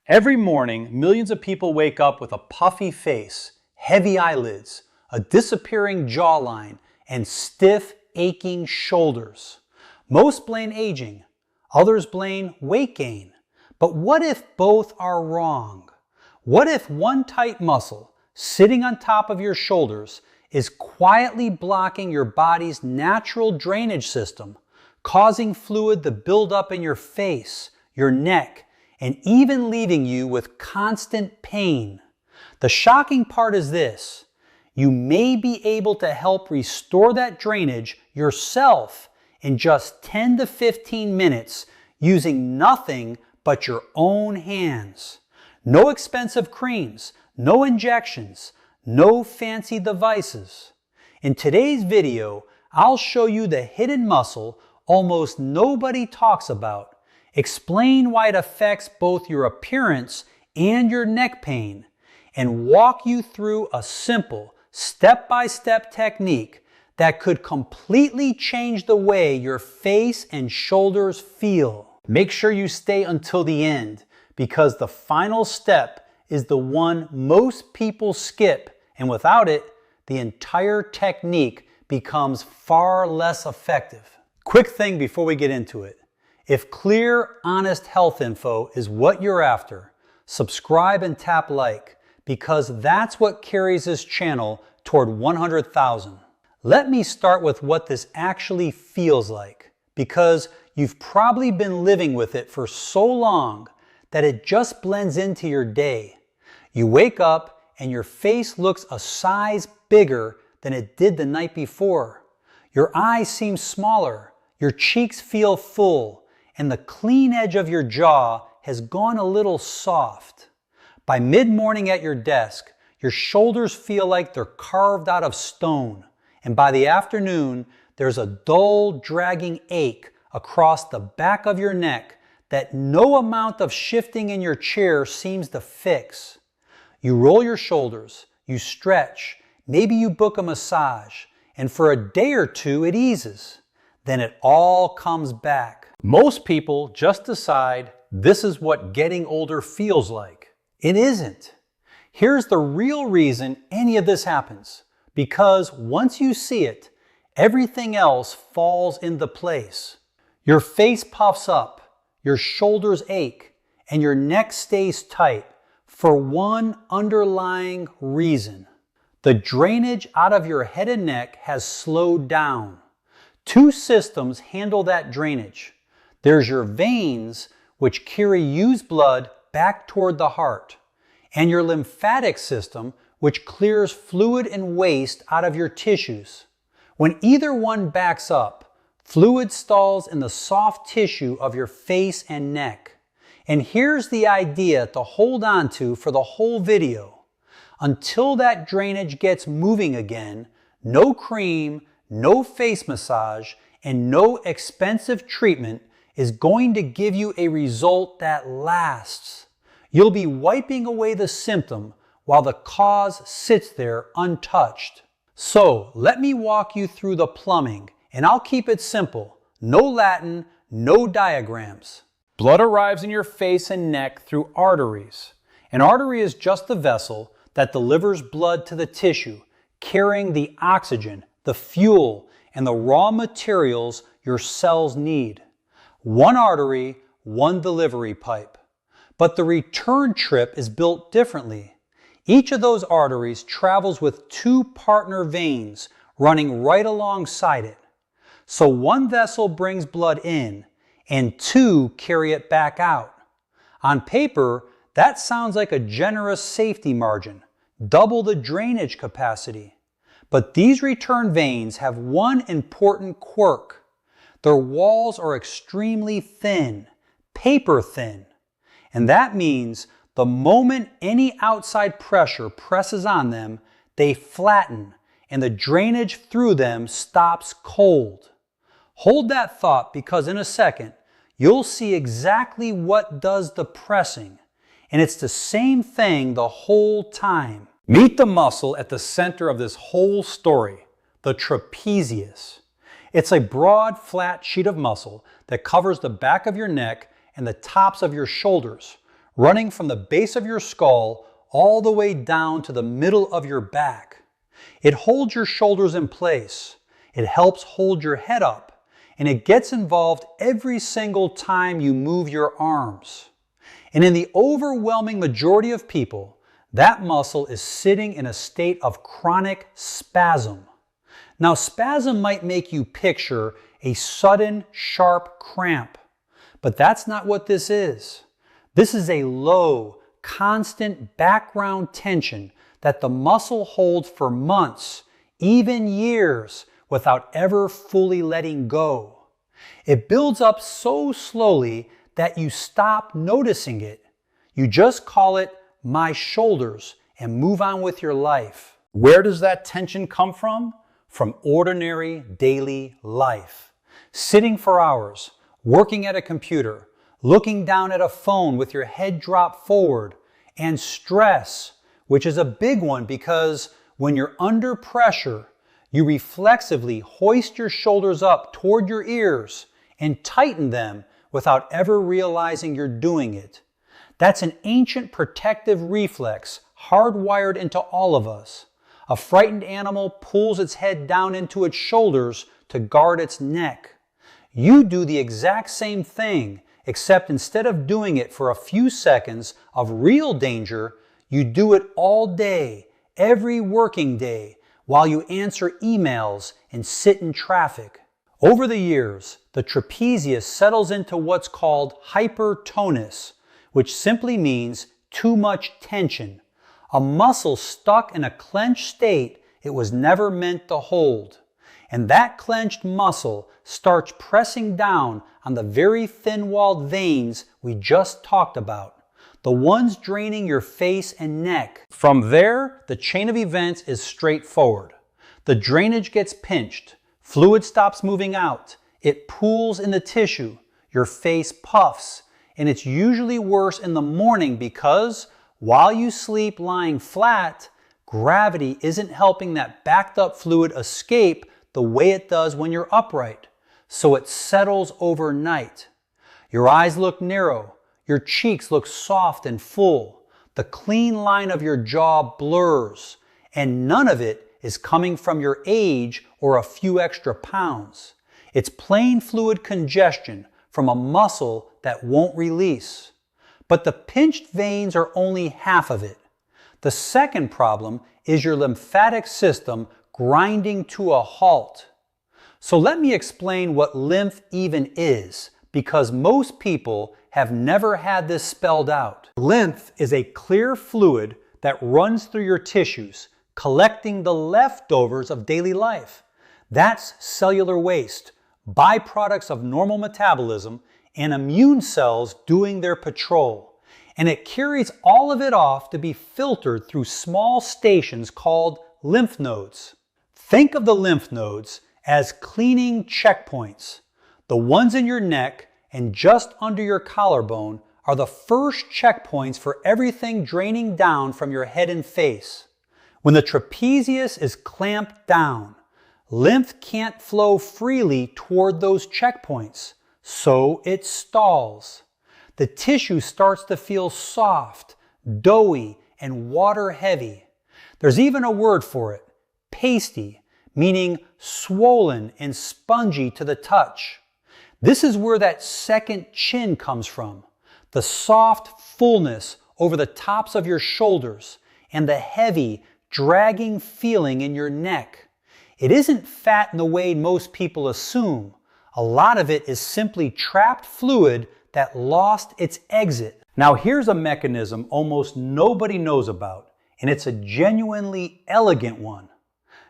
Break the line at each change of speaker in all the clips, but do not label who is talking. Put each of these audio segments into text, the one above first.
Every morning, millions of people wake up with a puffy face, heavy eyelids, a disappearing jawline, and stiff, aching shoulders. Most blame aging, others blame weight gain. But what if both are wrong? What if one tight muscle sitting on top of your shoulders is quietly blocking your body's natural drainage system, causing fluid to build up in your face, your neck, and even leaving you with constant pain? The shocking part is this: you may be able to help restore that drainage yourself in just 10 to 15 minutes using nothing but your own hands. No expensive creams, no injections, no fancy devices. In today's video, I'll show you the hidden muscle almost nobody talks about, explain why it affects both your appearance and your neck pain, and walk you through a simple step-by-step technique that could completely change the way your face and shoulders feel. Make sure you stay until the end, because the final step is the one most people skip, and without it, the entire technique becomes far less effective. Quick thing before we get into it. If clear, honest health info is what you're after, subscribe and tap like, because that's what carries this channel toward 100,000. Let me start with what this actually feels like, because you've probably been living with it for so long that it just blends into your day. You wake up and your face looks a size bigger than it did the night before. Your eyes seem smaller, your cheeks feel full, and the clean edge of your jaw has gone a little soft. By mid-morning at your desk, your shoulders feel like they're carved out of stone, and by the afternoon, there's a dull, dragging ache across the back of your neck that no amount of shifting in your chair seems to fix. You roll your shoulders, you stretch, maybe you book a massage, and for a day or two it eases. Then it all comes back. Most people just decide this is what getting older feels like. It isn't. Here's the real reason any of this happens. Because once you see it, everything else falls into place. Your face puffs up, your shoulders ache, and your neck stays tight for one underlying reason. The drainage out of your head and neck has slowed down. Two systems handle that drainage. There's your veins, which carry used blood back toward the heart, and your lymphatic system, which clears fluid and waste out of your tissues. When either one backs up, fluid stalls in the soft tissue of your face and neck. And here's the idea to hold on to for the whole video. Until that drainage gets moving again, no cream, no face massage, and no expensive treatment is going to give you a result that lasts. You'll be wiping away the symptom while the cause sits there untouched. So let me walk you through the plumbing, and I'll keep it simple. No Latin, no diagrams. Blood arrives in your face and neck through arteries. An artery is just the vessel that delivers blood to the tissue, carrying the oxygen, the fuel, and the raw materials your cells need. One artery, one delivery pipe. But the return trip is built differently. Each of those arteries travels with two partner veins running right alongside it. So one vessel brings blood in, and two carry it back out. On paper, that sounds like a generous safety margin, double the drainage capacity. But these return veins have one important quirk. Their walls are extremely thin, paper thin. And that means the moment any outside pressure presses on them, they flatten and the drainage through them stops cold. Hold that thought, because in a second, you'll see exactly what does the pressing. And it's the same thing the whole time. Meet the muscle at the center of this whole story, the trapezius. It's a broad, flat sheet of muscle that covers the back of your neck and the tops of your shoulders, running from the base of your skull all the way down to the middle of your back. It holds your shoulders in place. It helps hold your head up, and it gets involved every single time you move your arms. And in the overwhelming majority of people, that muscle is sitting in a state of chronic spasm. Now, spasm might make you picture a sudden, sharp cramp, but that's not what this is. This is a low, constant background tension that the muscle holds for months, even years, without ever fully letting go. It builds up so slowly that you stop noticing it. You just call it my shoulders and move on with your life. Where does that tension come from? From ordinary daily life. Sitting for hours, working at a computer, looking down at a phone with your head dropped forward, and stress, which is a big one because when you're under pressure, you reflexively hoist your shoulders up toward your ears and tighten them without ever realizing you're doing it. That's an ancient protective reflex hardwired into all of us. A frightened animal pulls its head down into its shoulders to guard its neck. You do the exact same thing, except instead of doing it for a few seconds of real danger, you do it all day, every working day, while you answer emails and sit in traffic. Over the years, the trapezius settles into what's called hypertonus, which simply means too much tension, a muscle stuck in a clenched state it was never meant to hold. And that clenched muscle starts pressing down on the very thin-walled veins we just talked about, the ones draining your face and neck. From there, the chain of events is straightforward. The drainage gets pinched, fluid stops moving out, it pools in the tissue, your face puffs, and it's usually worse in the morning because while you sleep lying flat, gravity isn't helping that backed up fluid escape the way it does when you're upright. So it settles overnight. Your eyes look narrow, your cheeks look soft and full, the clean line of your jaw blurs, and none of it is coming from your age or a few extra pounds. It's plain fluid congestion from a muscle that won't release. But the pinched veins are only half of it. The second problem is your lymphatic system grinding to a halt. So let me explain what lymph even is, because most people have never had this spelled out. Lymph is a clear fluid that runs through your tissues, collecting the leftovers of daily life. That's cellular waste, byproducts of normal metabolism, and immune cells doing their patrol. And it carries all of it off to be filtered through small stations called lymph nodes. Think of the lymph nodes as cleaning checkpoints. The ones in your neck and just under your collarbone are the first checkpoints for everything draining down from your head and face. When the trapezius is clamped down, lymph can't flow freely toward those checkpoints, so it stalls. The tissue starts to feel soft, doughy, and water heavy. There's even a word for it, pasty, meaning swollen and spongy to the touch. This is where that second chin comes from, the soft fullness over the tops of your shoulders and the heavy, dragging feeling in your neck. It isn't fat in the way most people assume. A lot of it is simply trapped fluid that lost its exit. Now here's a mechanism almost nobody knows about, and it's a genuinely elegant one.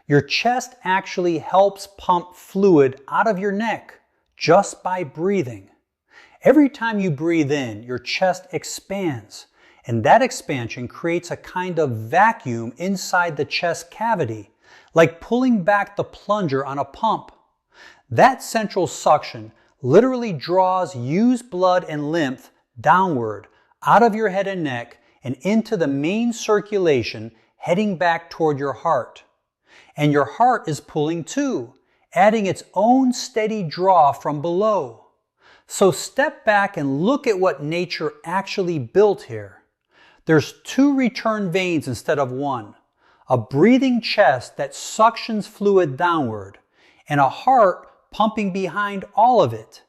Your chest actually helps pump fluid out of your neck just by breathing. Every time you breathe in, your chest expands, and that expansion creates a kind of vacuum inside the chest cavity, like pulling back the plunger on a pump. That central suction literally draws used blood and lymph downward out of your head and neck and into the main circulation heading back toward your heart. And your heart is pulling too, adding its own steady draw from below. So step back and look at what nature actually built here. There's 2 return veins instead of 1, a breathing chest that suctions fluid downward, and a heart pumping behind all of it.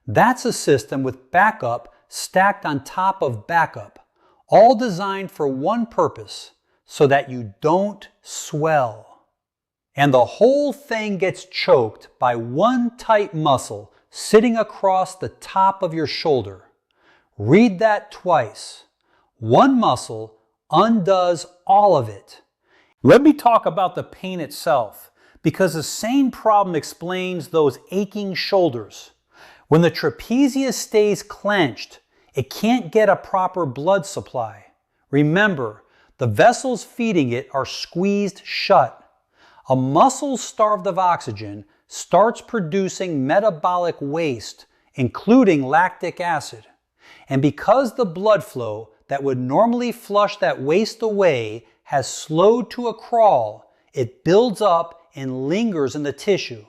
That's a system with backup stacked on top of backup, all designed for one purpose, so that you don't swell. And the whole thing gets choked by one tight muscle sitting across the top of your shoulder. Read that twice. One muscle undoes all of it. Let me talk about the pain itself, because the same problem explains those aching shoulders. When the trapezius stays clenched, it can't get a proper blood supply. Remember, the vessels feeding it are squeezed shut. A muscle starved of oxygen starts producing metabolic waste, including lactic acid. And because the blood flow that would normally flush that waste away has slowed to a crawl, it builds up and lingers in the tissue.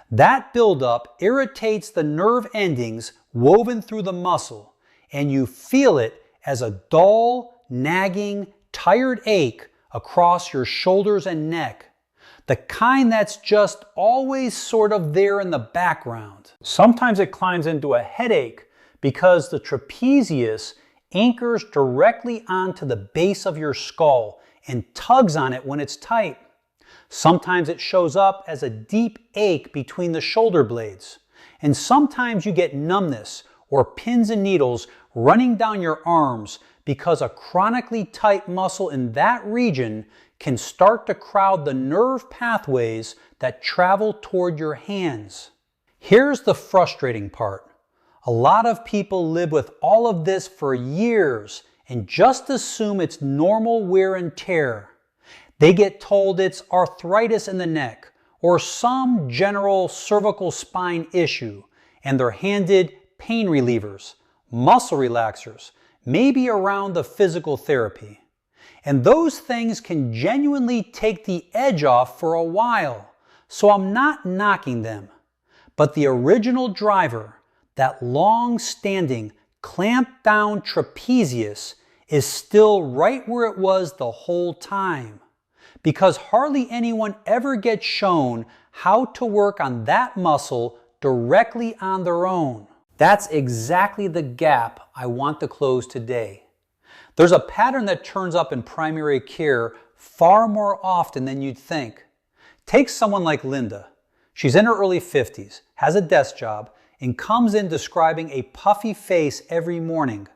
That buildup irritates the nerve endings woven through the muscle, and you feel it as a dull, nagging, tired ache across your shoulders and neck. The kind that's just always sort of there in the background. Sometimes it climbs into a headache because the trapezius anchors directly onto the base of your skull and tugs on it when it's tight. Sometimes it shows up as a deep ache between the shoulder blades. And sometimes you get numbness or pins and needles running down your arms because a chronically tight muscle in that region can start to crowd the nerve pathways that travel toward your hands. Here's the frustrating part. A lot of people live with all of this for years and just assume it's normal wear and tear. They get told it's arthritis in the neck or some general cervical spine issue, and they're handed pain relievers, muscle relaxers, maybe around the physical therapy. And those things can genuinely take the edge off for a while, so I'm not knocking them. But the original driver, that long-standing, clamped-down trapezius, is still right where it was the whole time. Because hardly anyone ever gets shown how to work on that muscle directly on their own. That's exactly the gap I want to close today. There's a pattern that turns up in primary care far more often than you'd think. Take someone like Linda. She's in her early 50s, has a desk job, and comes in describing a puffy face every morning,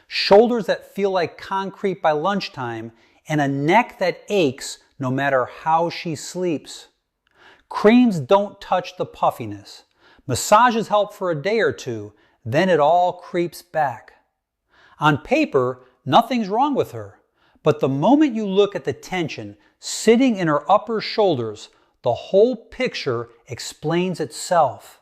shoulders that feel like concrete by lunchtime, and a neck that aches no matter how she sleeps. Creams don't touch the puffiness. Massages help for a day or two, then it all creeps back. On paper, nothing's wrong with her, but the moment you look at the tension sitting in her upper shoulders, the whole picture explains itself.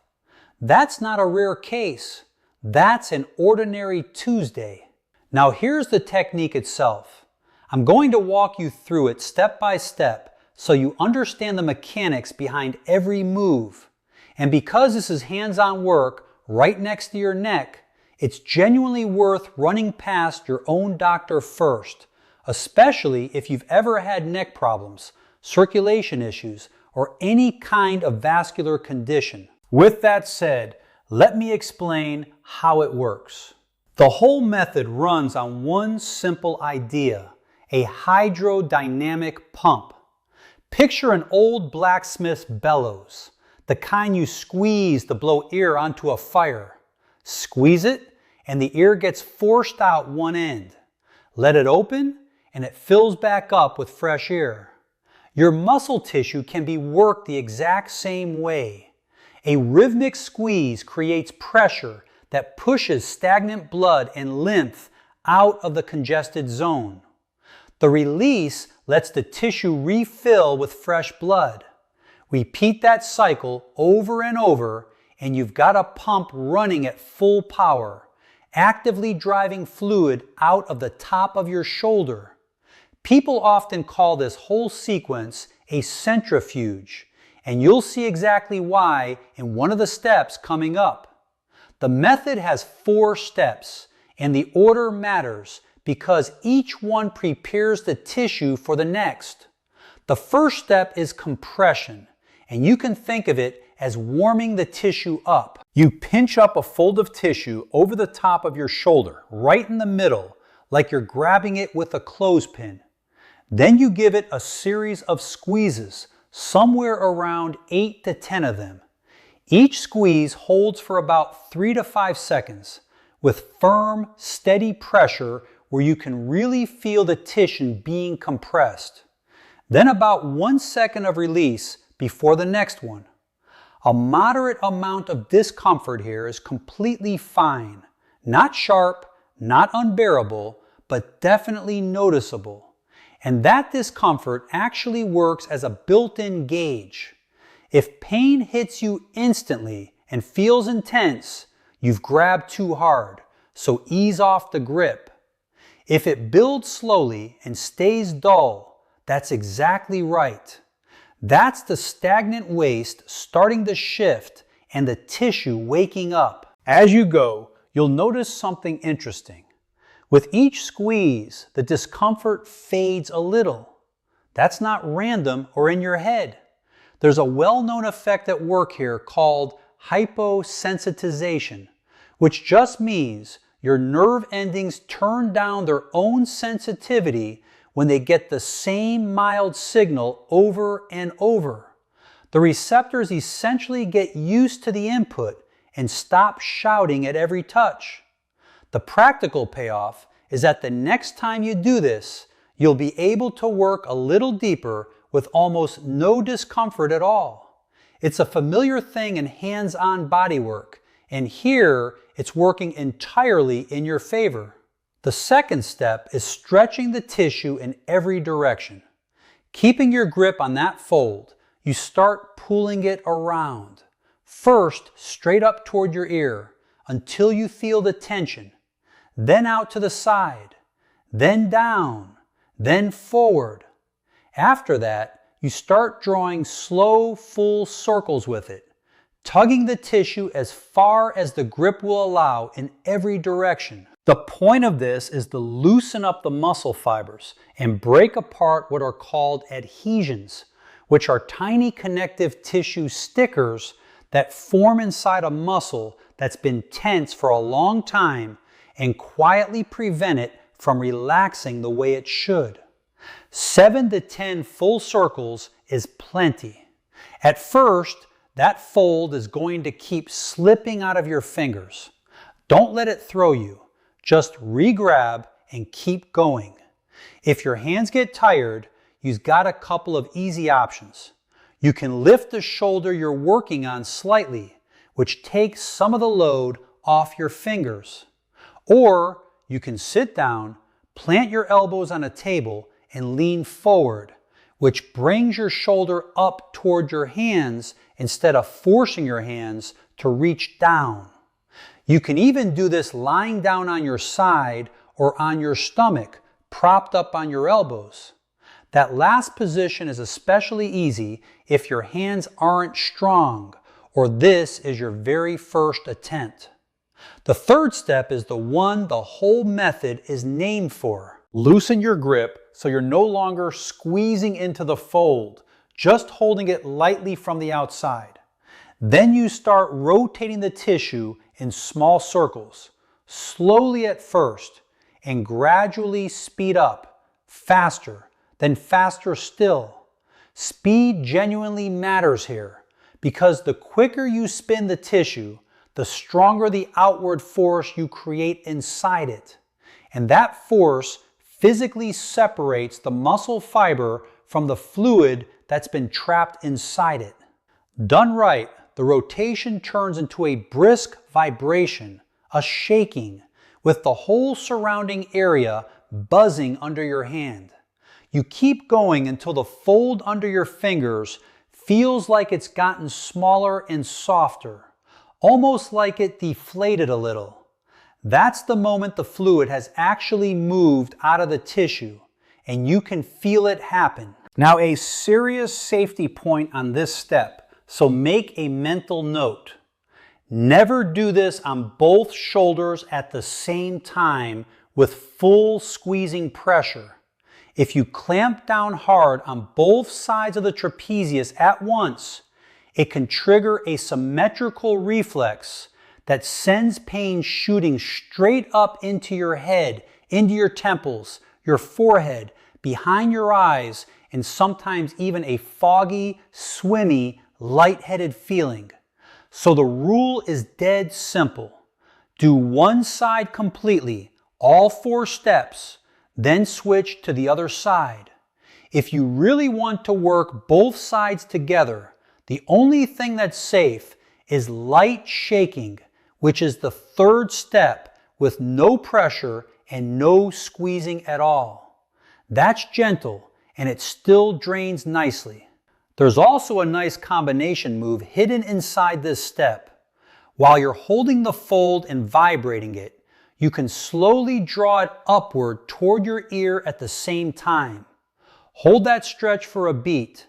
That's not a rare case. That's an ordinary Tuesday. Now here's the technique itself. I'm going to walk you through it step by step so you understand the mechanics behind every move. And because this is hands-on work right next to your neck, it's genuinely worth running past your own doctor first, especially if you've ever had neck problems, circulation issues, or any kind of vascular condition. With that said, let me explain how it works. The whole method runs on one simple idea, a hydrodynamic pump. Picture an old blacksmith's bellows, the kind you squeeze to blow air onto a fire. Squeeze it, and the air gets forced out one end. Let it open, and it fills back up with fresh air. Your muscle tissue can be worked the exact same way. A rhythmic squeeze creates pressure that pushes stagnant blood and lymph out of the congested zone. The release lets the tissue refill with fresh blood. Repeat that cycle over and over, and you've got a pump running at full power, actively driving fluid out of the top of your shoulder. People often call this whole sequence a centrifuge, and you'll see exactly why in one of the steps coming up. The method has 4 steps, and the order matters because each one prepares the tissue for the next. The first step is compression, and you can think of it as warming the tissue up. You pinch up a fold of tissue over the top of your shoulder, right in the middle, like you're grabbing it with a clothespin. Then you give it a series of squeezes, somewhere around 8 to 10 of them. Each squeeze holds for about 3 to 5 seconds, with firm, steady pressure where you can really feel the tissue being compressed. Then about 1 second of release before the next one. A moderate amount of discomfort here is completely fine. Not sharp, not unbearable, but definitely noticeable. And that discomfort actually works as a built-in gauge. If pain hits you instantly and feels intense, you've grabbed too hard, so ease off the grip. If it builds slowly and stays dull, that's exactly right. That's the stagnant waist starting to shift and the tissue waking up. As you go, you'll notice something interesting. With each squeeze, the discomfort fades a little. That's not random or in your head. There's a well-known effect at work here called hyposensitization, which just means your nerve endings turn down their own sensitivity when they get the same mild signal over and over. The receptors essentially get used to the input and stop shouting at every touch. The practical payoff is that the next time you do this, you'll be able to work a little deeper with almost no discomfort at all. It's a familiar thing in hands-on bodywork, and here it's working entirely in your favor. The second step is stretching the tissue in every direction. Keeping your grip on that fold, you start pulling it around. First, straight up toward your ear until you feel the tension. Then out to the side. Then down. Then forward. After that, you start drawing slow, full circles with it, tugging the tissue as far as the grip will allow in every direction. The point of this is to loosen up the muscle fibers and break apart what are called adhesions, which are tiny connective tissue stickers that form inside a muscle that's been tense for a long time and quietly prevent it from relaxing the way it should. 7 to 10 full circles is plenty. At first, that fold is going to keep slipping out of your fingers. Don't let it throw you. Just re-grab and keep going. If your hands get tired, you've got a couple of easy options. You can lift the shoulder you're working on slightly, which takes some of the load off your fingers. Or you can sit down, plant your elbows on a table, and lean forward, which brings your shoulder up toward your hands instead of forcing your hands to reach down. You can even do this lying down on your side or on your stomach, propped up on your elbows. That last position is especially easy if your hands aren't strong or this is your very first attempt. The third step is the one the whole method is named for. Loosen your grip so you're no longer squeezing into the fold, just holding it lightly from the outside. Then you start rotating the tissue in small circles, slowly at first, and gradually speed up, faster, then faster still. Speed genuinely matters here, because the quicker you spin the tissue, the stronger the outward force you create inside it. And that force physically separates the muscle fiber from the fluid that's been trapped inside it. Done right, the rotation turns into a brisk vibration, a shaking, with the whole surrounding area buzzing under your hand. You keep going until the fold under your fingers feels like it's gotten smaller and softer, almost like it deflated a little. That's the moment the fluid has actually moved out of the tissue, and you can feel it happen. Now, a serious safety point on this step, so make a mental note. Never do this on both shoulders at the same time with full squeezing pressure. If you clamp down hard on both sides of the trapezius at once, it can trigger a symmetrical reflex that sends pain shooting straight up into your head, into your temples, your forehead, behind your eyes, and sometimes even a foggy, swimmy, lightheaded feeling. So the rule is dead simple. Do one side completely, all 4 steps, then switch to the other side. If you really want to work both sides together, the only thing that's safe is light shaking, which is the 3rd step with no pressure and no squeezing at all. That's gentle and it still drains nicely. There's also a nice combination move hidden inside this step. While you're holding the fold and vibrating it, you can slowly draw it upward toward your ear at the same time. Hold that stretch for a beat,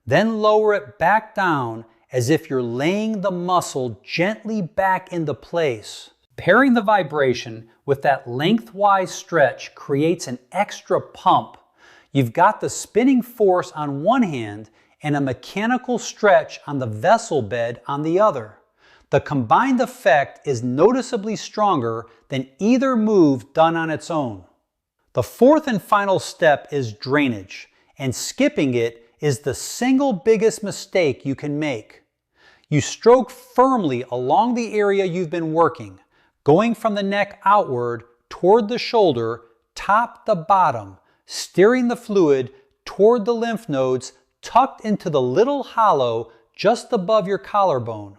then lower it back down as if you're laying the muscle gently back into place. Pairing the vibration with that lengthwise stretch creates an extra pump. You've got the spinning force on one hand and a mechanical stretch on the vessel bed on the other. The combined effect is noticeably stronger than either move done on its own. The 4th and final step is drainage, and skipping it is the single biggest mistake you can make. You stroke firmly along the area you've been working, going from the neck outward toward the shoulder, top to bottom, steering the fluid toward the lymph nodes tucked into the little hollow just above your collarbone.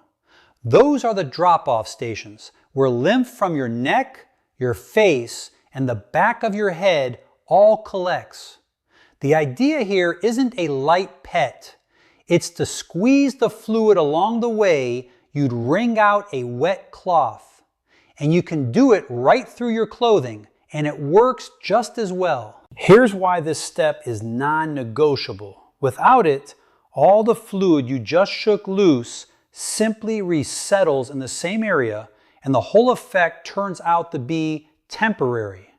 Those are the drop-off stations where lymph from your neck, your face, and the back of your head all collects. The idea here isn't a light pet. It's to squeeze the fluid along the way you'd wring out a wet cloth. And you can do it right through your clothing, and it works just as well. Here's why this step is non-negotiable. Without it, all the fluid you just shook loose simply resettles in the same area, and the whole effect turns out to be temporary.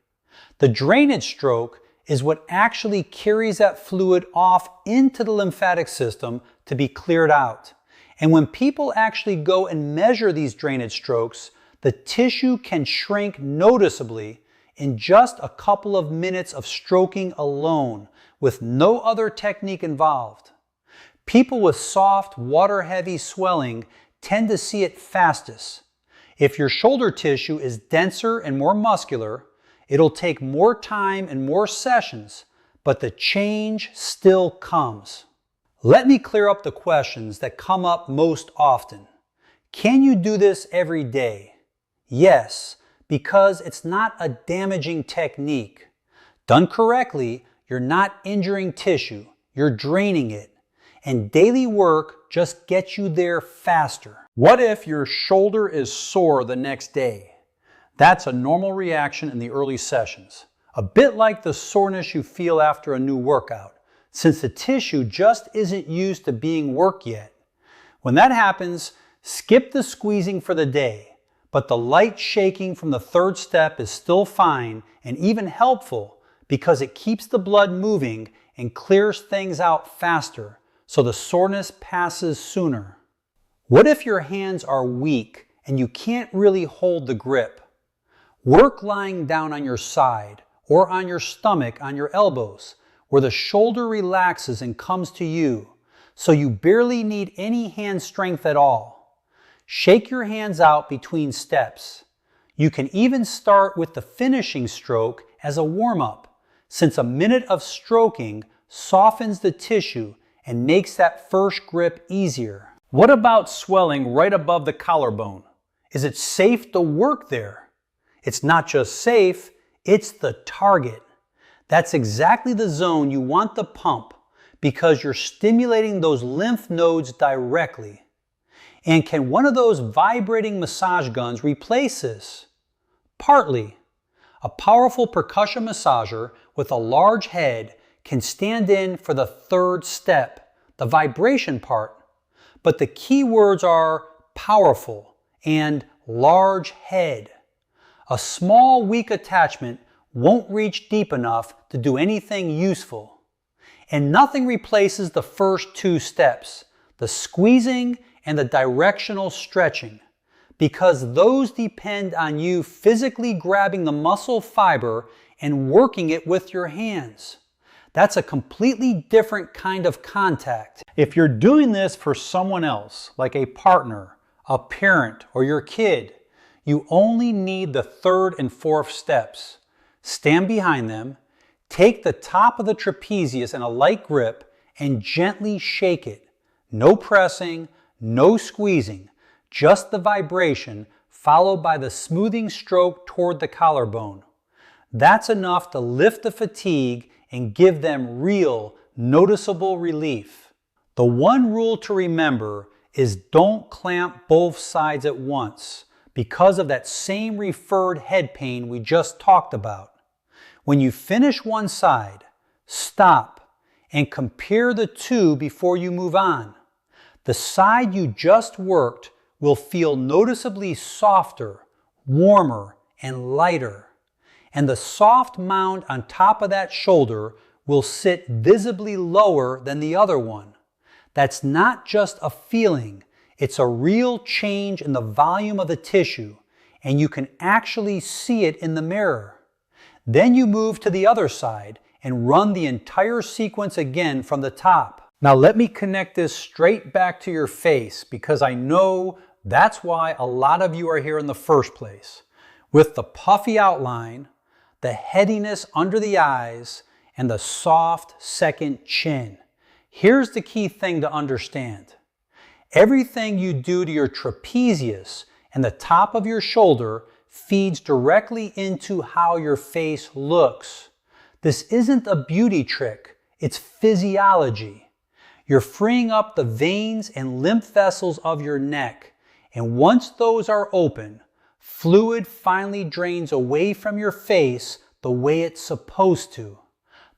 The drainage stroke is what actually carries that fluid off into the lymphatic system to be cleared out. And when people actually go and measure these drainage strokes, the tissue can shrink noticeably in just a couple of minutes of stroking alone, with no other technique involved. People with soft, water-heavy swelling tend to see it fastest. If your shoulder tissue is denser and more muscular, it'll take more time and more sessions, but the change still comes. Let me clear up the questions that come up most often. Can you do this every day? Yes, because it's not a damaging technique. Done correctly, you're not injuring tissue, you're draining it. And daily work just gets you there faster. What if your shoulder is sore the next day? That's a normal reaction in the early sessions. A bit like the soreness you feel after a new workout, since the tissue just isn't used to being worked yet. When that happens, skip the squeezing for the day, but the light shaking from the 3rd step is still fine and even helpful because it keeps the blood moving and clears things out faster, so the soreness passes sooner. What if your hands are weak and you can't really hold the grip? Work lying down on your side or on your stomach on your elbows, where the shoulder relaxes and comes to you, so you barely need any hand strength at all. Shake your hands out between steps. You can even start with the finishing stroke as a warm-up, since a minute of stroking softens the tissue and makes that first grip easier. What about swelling right above the collarbone? Is it safe to work there? It's not just safe, it's the target. That's exactly the zone you want to pump because you're stimulating those lymph nodes directly. And can one of those vibrating massage guns replace this? Partly. A powerful percussion massager with a large head can stand in for the 3rd step, the vibration part. But the key words are powerful and large head. A small, weak attachment won't reach deep enough to do anything useful. And nothing replaces the first two steps, the squeezing and the directional stretching, because those depend on you physically grabbing the muscle fiber and working it with your hands. That's a completely different kind of contact. If you're doing this for someone else, like a partner, a parent, or your kid, you only need the third and fourth steps. Stand behind them, take the top of the trapezius in a light grip, and gently shake it. No pressing, no squeezing, just the vibration followed by the smoothing stroke toward the collarbone. That's enough to lift the fatigue and give them real, noticeable relief. The one rule to remember is don't clamp both sides at once because of that same referred head pain we just talked about. When you finish one side, stop and compare the two before you move on. The side you just worked will feel noticeably softer, warmer, and lighter. And the soft mound on top of that shoulder will sit visibly lower than the other one. That's not just a feeling, it's a real change in the volume of the tissue, and you can actually see it in the mirror. Then you move to the other side and run the entire sequence again from the top. Now let me connect this straight back to your face because I know that's why a lot of you are here in the first place. With the puffy outline, the heaviness under the eyes, and the soft second chin. Here's the key thing to understand. Everything you do to your trapezius and the top of your shoulder feeds directly into how your face looks. This isn't a beauty trick, it's physiology. You're freeing up the veins and lymph vessels of your neck, and once those are open, fluid finally drains away from your face the way it's supposed to.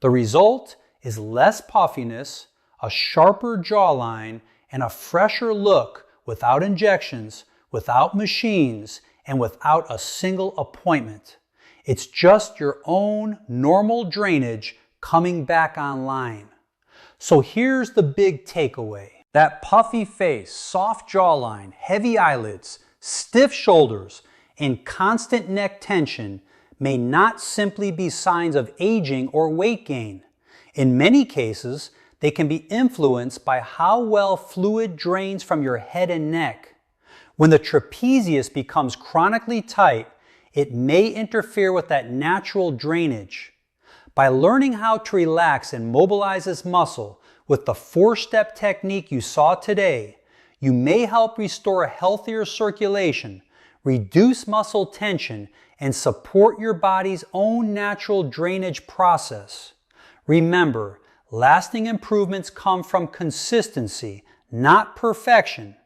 The result is less puffiness, a sharper jawline, and a fresher look without injections, without machines, and without a single appointment. It's just your own normal drainage coming back online. So here's the big takeaway. That puffy face, soft jawline, heavy eyelids, stiff shoulders, and constant neck tension may not simply be signs of aging or weight gain. In many cases, they can be influenced by how well fluid drains from your head and neck. When the trapezius becomes chronically tight, it may interfere with that natural drainage. By learning how to relax and mobilize this muscle with the 4-step technique you saw today, you may help restore a healthier circulation, reduce muscle tension, and support your body's own natural drainage process. Remember, lasting improvements come from consistency, not perfection.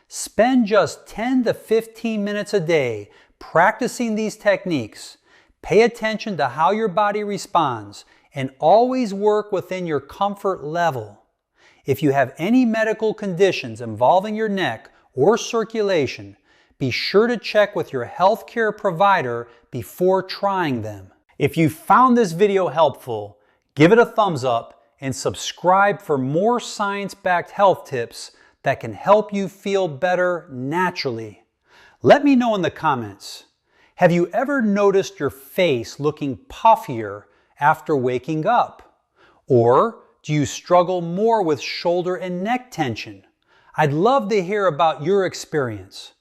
Spend just 10 to 15 minutes a day practicing these techniques. Pay attention to how your body responds and always work within your comfort level. If you have any medical conditions involving your neck or circulation, be sure to check with your healthcare provider before trying them. If you found this video helpful, give it a thumbs up and subscribe for more science-backed health tips that can help you feel better naturally. Let me know in the comments, have you ever noticed your face looking puffier after waking up? Or do you struggle more with shoulder and neck tension? I'd love to hear about your experience.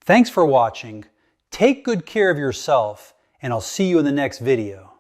Thanks for watching, take good care of yourself, and I'll see you in the next video.